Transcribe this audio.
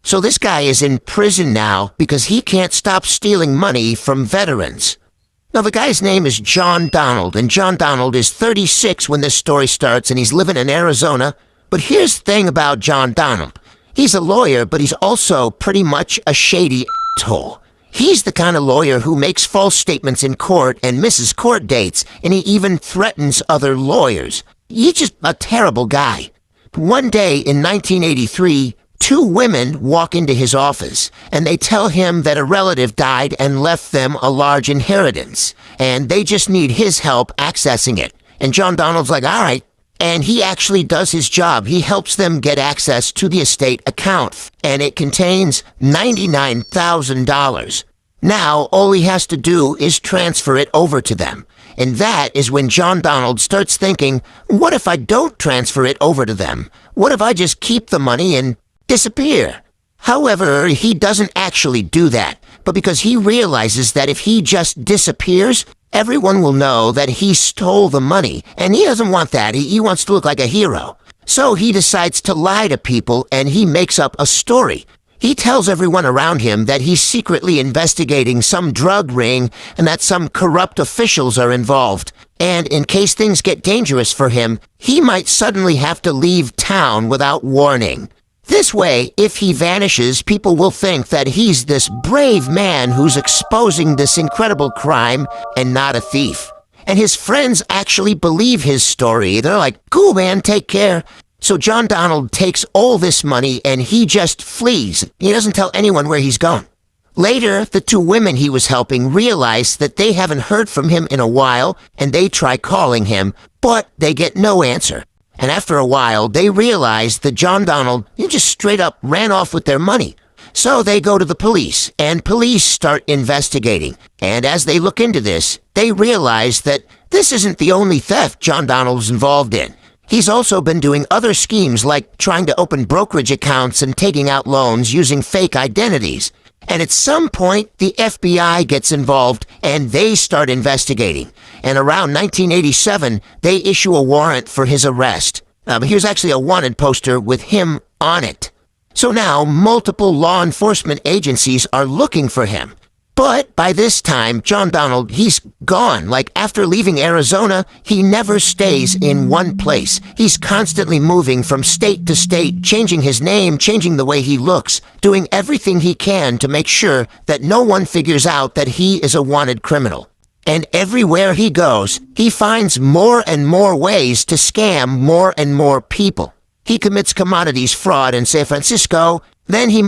So this guy is in prison now because he can't stop stealing money from veterans. Now, the guy's name is John Donald, and John Donald is 36 when this story starts, and he's living in Arizona. But here's the thing about John Donald. He's a lawyer, but he's also pretty much a shady asshole. He's the kind of lawyer who makes false statements in court and misses court dates, and he even threatens other lawyers. He's just a terrible guy. One day in 1983, two women walk into his office, and they tell him that a relative died and left them a large inheritance, and they just need his help accessing it. And John Donald's like, all right. And he actually does his job. He helps them get access to the estate account, and it contains $99,000. Now, all he has to do is transfer it over to them. And that is when John Donald starts thinking, what if I don't transfer it over to them? What if I just keep the money and disappear? However, he doesn't actually do that, but because he realizes that if he just disappears, everyone will know that he stole the money, and he doesn't want that. He wants to look like a hero. So he decides to lie to people, and he makes up a story. He tells everyone around him that he's secretly investigating some drug ring and that some corrupt officials are involved. And in case things get dangerous for him, he might suddenly have to leave town without warning. This way, if he vanishes, people will think that he's this brave man who's exposing this incredible crime and not a thief. And his friends actually believe his story. They're like, cool, man, take care. So John Donald takes all this money and he just flees. He doesn't tell anyone where he's going. Later, the two women he was helping realize that they haven't heard from him in a while, and they try calling him, but they get no answer. And after a while, they realize that John Donald just straight up ran off with their money. So they go to the police, and police start investigating. And as they look into this, they realize that this isn't the only theft John Donald's involved in. He's also been doing other schemes like trying to open brokerage accounts and taking out loans using fake identities. And at some point, the FBI gets involved, and they start investigating. And around 1987, they issue a warrant for his arrest. Here's actually a wanted poster with him on it. So now, multiple law enforcement agencies are looking for him. But by this time, John Donald, he's gone. Like, after leaving Arizona, he never stays in one place. He's constantly moving from state to state, changing his name, changing the way he looks, doing everything he can to make sure that no one figures out that he is a wanted criminal. And everywhere he goes, he finds more and more ways to scam more and more people. He commits commodities fraud in San Francisco, then he